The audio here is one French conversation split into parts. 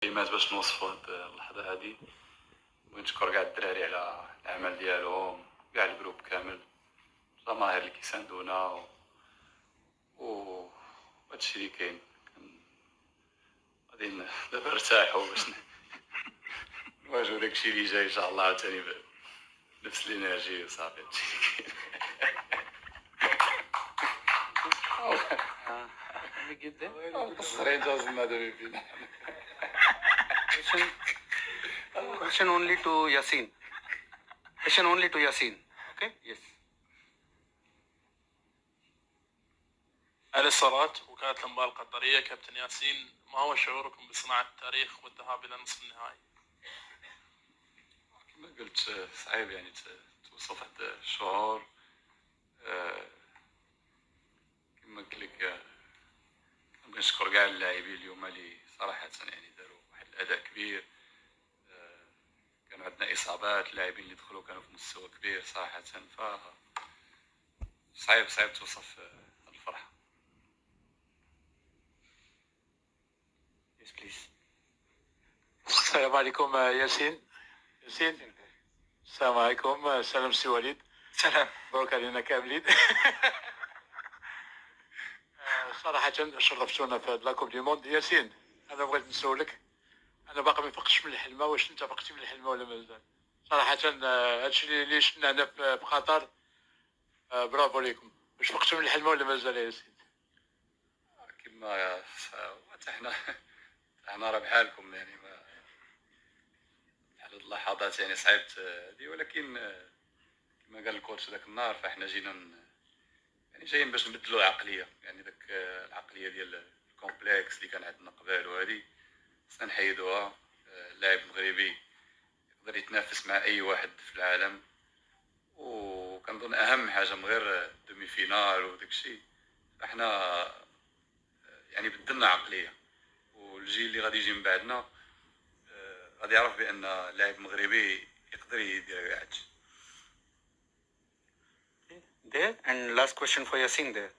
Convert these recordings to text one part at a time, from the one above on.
كلمات باش نوصفوا هاد اللحظة هادي. ونشكر كاع الدراري على العمل ديالهم، كاع الجروب كامل، الجماهير اللي كيساندونا وهادشي اللي كاين. غادي دابا نرتاحو باش نواجهو داكشي اللي جاي ان شاء الله عاوتاني بنفس الانرجي وصافي. هادشي اللي كاين. مقصرين جازنا دومي فينا. Question only to Yasin. Question only to Yasin. Okay? Yes. على الصلاة وكالة الأنباء القطرية. كابتن ياسين، ما هو شعوركم بصناعة التاريخ والذهاب إلى نصف النهائي؟ كما قلت صعيب يعني توصف هاد الشعور. كما قلت لك كنبغي نشكر كاع اللاعبين اليوم اللي صراحة يعني داروا واحد الأداء كبير. كانوا عندنا إصابات، اللاعبين اللي دخلوا كانوا في مستوى كبير صراحة، ف صعيب توصف هاد الفرحة. Yes, please. السلام عليكم ياسين. السلام عليكم. سلام سي وليد. سلام. مبروك علينا كاملين. صراحة شرفتونا في هاد لاكوب دي موند. ياسين، أنا بغيت نسولك، أنا باقي ما فقتش من الحلمة، واش أنت فقتي من الحلمة ولا مازال؟ صراحة هادشي اللي شفنا هنا في قطر، برافو ليكم. واش فقتوا من الحلمة ولا مازال يا ياسين؟ كما حنا راه بحالكم يعني بحال هاد اللحظات يعني صعيبت هادي، ولكن كما قال الكوتش داك النهار فاحنا جينا يعني جايين باش نبدلوا العقليه، يعني داك العقليه ديال الكومبلكس اللي كان عندنا قبل وهادي خصنا نحيدوها. اللاعب المغربي يقدر يتنافس مع اي واحد في العالم، وكنظن اهم حاجه من غير دومي فينال وداكشي احنا يعني بدلنا عقليه، والجيل اللي غادي يجي من بعدنا غادي يعرف بان اللاعب المغربي يقدر يدير كاع هادشي. There and last question for Yasin there.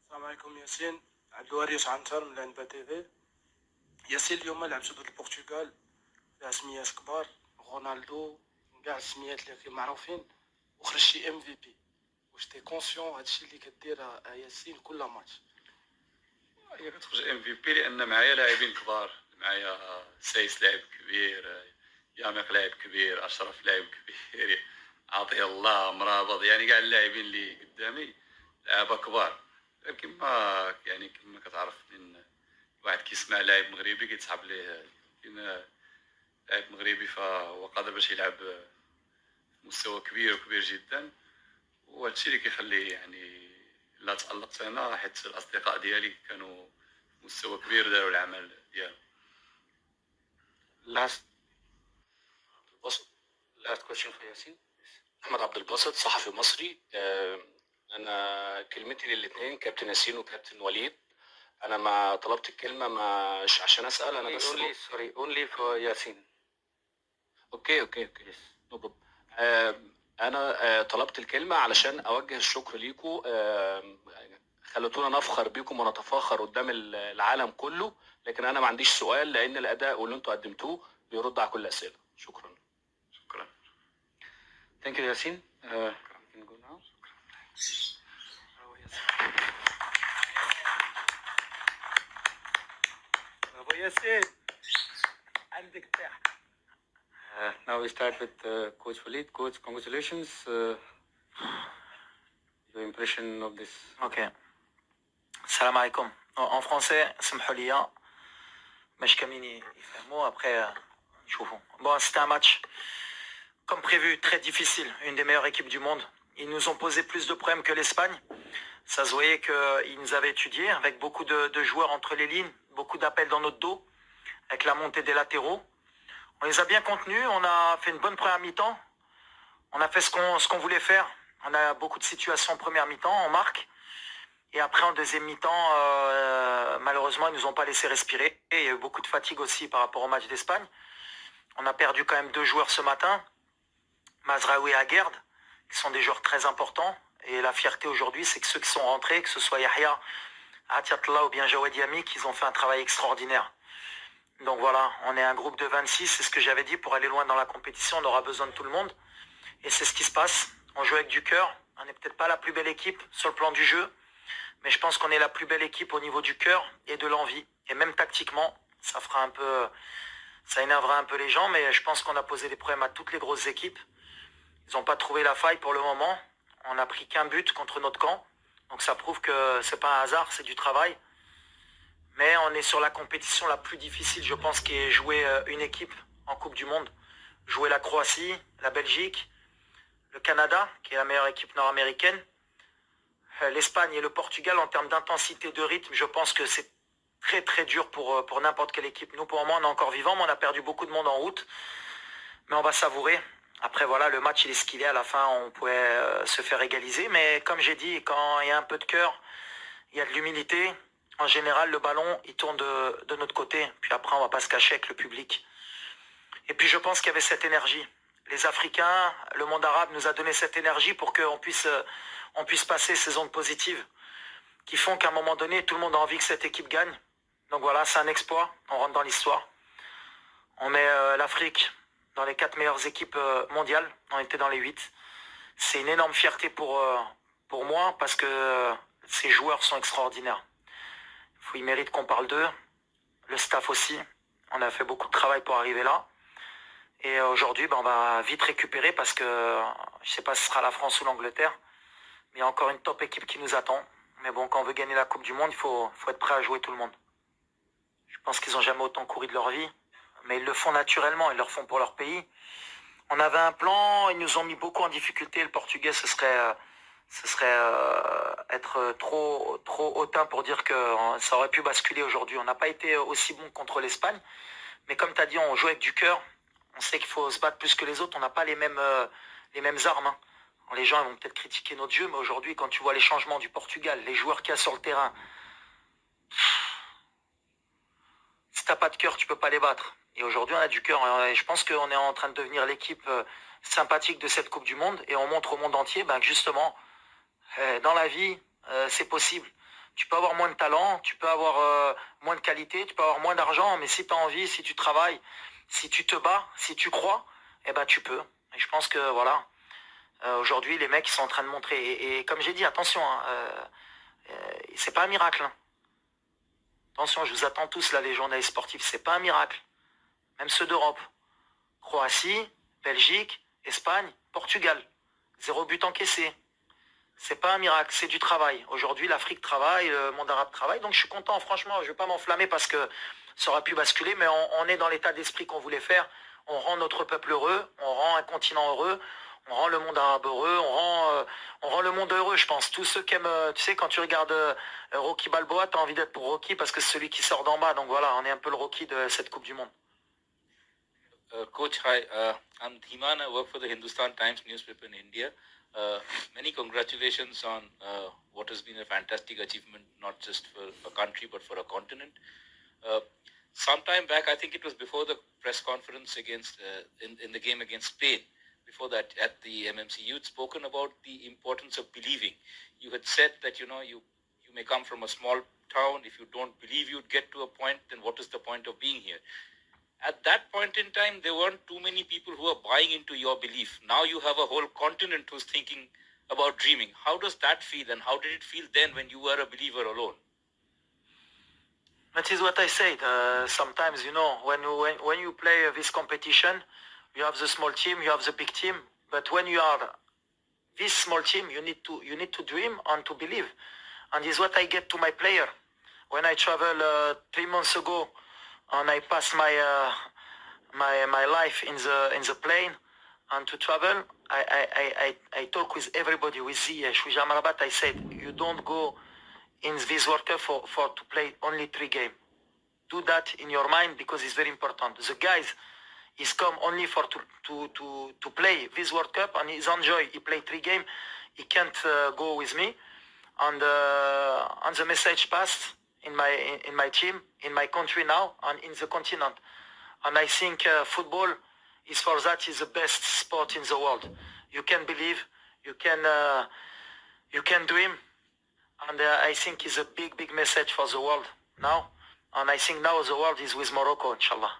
السلام عليكم ياسين. عبد الوارث عنتر من العنبه تي في. ياسين، اليوم لعبتو ضد البرتغال فيها سميات كبار، رونالدو، كاع السميات اللي معروفين، وخرجتي ام في بي. واش تي كونسيون هادشي اللي كدير ياسين كل ماتش؟ هي كتخرج ام في بي لان معايا لاعبين كبار، معايا سايس لاعب كبير، يامق لاعب كبير، اشرف لاعب كبير، عطيه الله مرابط، يعني كاع اللاعبين اللي قدامي لعابه كبار. لكن ما يعني كما كتعرف من واحد كيسمع لاعب مغربي كيتصحاب ليه كاين لاعب مغربي فهو قادر باش يلعب مستوى كبير جدا، وهادشي اللي كيخليه يعني لا تألقت انا، حيت الاصدقاء ديالي كانوا مستوى كبير داروا العمل ديالهم. Last question for Yasin. أحمد عبد الباسط، صحفي مصري. أنا كلمتي للاثنين كابتن ياسين وكابتن وليد. أنا ما طلبت الكلمة مش عشان أسأل، أنا بس only for Yasin. أوكي no problem. أنا طلبت الكلمة علشان أوجه الشكر ليكم. خلتونا نفخر بيكم ونتفاخر قدام العالم كله، لكن أنا ما عنديش سؤال لأن الأداء واللي أنتوا قدمتوه بيرد على كل الأسئلة. شكرا. Thank you, Yasin. You can go now. برافو ياسين، عندك التاح. Now we start with Coach Walid. Coach, congratulations. Your impression of this. Ok. Salam alaikum. En français, سمحوا لي باش كاملين يفهموا après نشوفوا. Bon, c'était un match comme prévu très difficile, une des meilleures équipes du monde. Ils nous ont posé plus de problèmes que l'Espagne. Ça se voyait qu'ils nous avaient étudiés avec beaucoup de joueurs entre les lignes, beaucoup d'appels dans notre dos, avec la montée des latéraux. On les a bien contenus, on a fait une bonne première mi-temps. On a fait ce qu'on voulait faire. On a beaucoup de situations en première mi-temps, on marque. Et après, en deuxième mi-temps, malheureusement, ils nous ont pas laissé respirer. Et il y a eu beaucoup de fatigue aussi par rapport au match d'Espagne. On a perdu quand même 2 joueurs ce matin, Mazraoui et Aguerd, qui sont des joueurs très importants. Et la fierté aujourd'hui, c'est que ceux qui sont rentrés, que ce soit Yahya, Atiatla ou bien Jawad Yami, qu'ils ont fait un travail extraordinaire. Donc voilà, on est un groupe de 26, c'est ce que j'avais dit, pour aller loin dans la compétition, on aura besoin de tout le monde. Et c'est ce qui se passe. On joue avec du cœur. On n'est peut-être pas la plus belle équipe sur le plan du jeu, mais je pense qu'on est la plus belle équipe au niveau du cœur et de l'envie. Et même tactiquement, ça énervera un peu les gens, mais je pense qu'on a posé des problèmes à toutes les grosses équipes. Ils n'ont pas trouvé la faille pour le moment. On n'a pris qu'un but contre notre camp. Donc ça prouve que c'est pas un hasard, c'est du travail. Mais on est sur la compétition la plus difficile, je pense, qui est jouer une équipe en Coupe du Monde. Jouer la Croatie, la Belgique, le Canada, qui est la meilleure équipe nord-américaine, l'Espagne et le Portugal. En termes d'intensité de rythme, je pense que c'est très très dur pour n'importe quelle équipe. Nous, pour le moment, on est encore vivants, mais on a perdu beaucoup de monde en route. Mais on va savourer. Après, voilà, le match, il est ce qu'il est. À la fin, on pouvait se faire égaliser. Mais comme j'ai dit, quand il y a un peu de cœur, il y a de l'humilité. En général, le ballon, il tourne de notre côté. Puis après, on va pas se cacher avec le public. Et puis, je pense qu'il y avait cette énergie. Les Africains, le monde arabe nous a donné cette énergie pour qu'on puisse passer ces ondes positives qui font qu'à un moment donné, tout le monde a envie que cette équipe gagne. Donc voilà, c'est un exploit. On rentre dans l'histoire. On met l'Afrique dans les 4 meilleures équipes mondiales. On était dans les 8. C'est une énorme fierté pour moi parce que ces joueurs sont extraordinaires. Ils méritent qu'on parle d'eux. Le staff aussi. On a fait beaucoup de travail pour arriver là. Et aujourd'hui, on va vite récupérer parce que je ne sais pas si ce sera la France ou l'Angleterre. Mais il y a encore une top équipe qui nous attend. Mais bon, quand on veut gagner la Coupe du Monde, il faut être prêt à jouer tout le monde. Je pense qu'ils n'ont jamais autant couru de leur vie. Mais ils le font naturellement, ils le font pour leur pays. On avait un plan, ils nous ont mis beaucoup en difficulté. Le Portugais, ce serait être trop hautain pour dire que ça aurait pu basculer aujourd'hui. On n'a pas été aussi bon contre l'Espagne. Mais comme tu as dit, on joue avec du cœur. On sait qu'il faut se battre plus que les autres. On n'a pas les mêmes armes. Hein. Les gens ils vont peut-être critiquer notre jeu, mais aujourd'hui, quand tu vois les changements du Portugal, les joueurs qu'il y a sur le terrain, si tu n'as pas de cœur, tu ne peux pas les battre. Et aujourd'hui, on a du cœur. Et je pense qu'on est en train de devenir l'équipe sympathique de cette Coupe du Monde. Et on montre au monde entier que justement, dans la vie, c'est possible. Tu peux avoir moins de talent, tu peux avoir moins de qualité, tu peux avoir moins d'argent, mais si tu as envie, si tu travailles, si tu te bats, si tu crois, tu peux. Et je pense que voilà, aujourd'hui, les mecs ils sont en train de montrer. Et comme j'ai dit, attention, c'est pas un miracle. Hein. Attention, je vous attends tous là, les journalistes sportifs, c'est pas un miracle. Même ceux d'Europe. Croatie, Belgique, Espagne, Portugal. 0 but encaissé. C'est pas un miracle, c'est du travail. Aujourd'hui, l'Afrique travaille, le monde arabe travaille. Donc je suis content, franchement, je vais pas m'enflammer parce que ça aurait pu basculer, mais on est dans l'état d'esprit qu'on voulait faire. On rend notre peuple heureux, on rend un continent heureux, on rend le monde arabe heureux, on rend le monde heureux, je pense. Tous ceux qui aiment, tu sais, quand tu regardes Rocky Balboa, tu as envie d'être pour Rocky parce que c'est celui qui sort d'en bas. Donc voilà, on est un peu le Rocky de cette Coupe du Monde. Coach, hi. I'm Dhiman. I work for the Hindustan Times newspaper in India. Many congratulations on what has been a fantastic achievement, not just for a country, but for a continent. Some time back, I think it was before the press conference against in the game against Spain. Before that, at the MMC, you'd spoken about the importance of believing. You had said that you may come from a small town. If you don't believe you'd get to a point, then what is the point of being here? At that point in time, there weren't too many people who were buying into your belief. Now you have a whole continent who's thinking about dreaming. How does that feel, and how did it feel then when you were a believer alone? That is what I said. Sometimes, when you play this competition, you have the small team, you have the big team. But when you are this small team, you need to dream and to believe. And this is what I get to my player. When I travel 3 months ago, and I pass my life in the plane and to travel, I talk with everybody, with Ziyech, with Amrabat. I said, you don't go in this World Cup for to play only 3 games. Do that in your mind because it's very important. The guys is come only for to play this World Cup and he's enjoy. He play 3 games. He can't go with me. And the message passed in my team, in my country now, and in the continent. And I think football is for that is the best sport in the world. You can believe, you can dream, and I think it's a big message for the world now. And I think now the world is with Morocco, inshallah.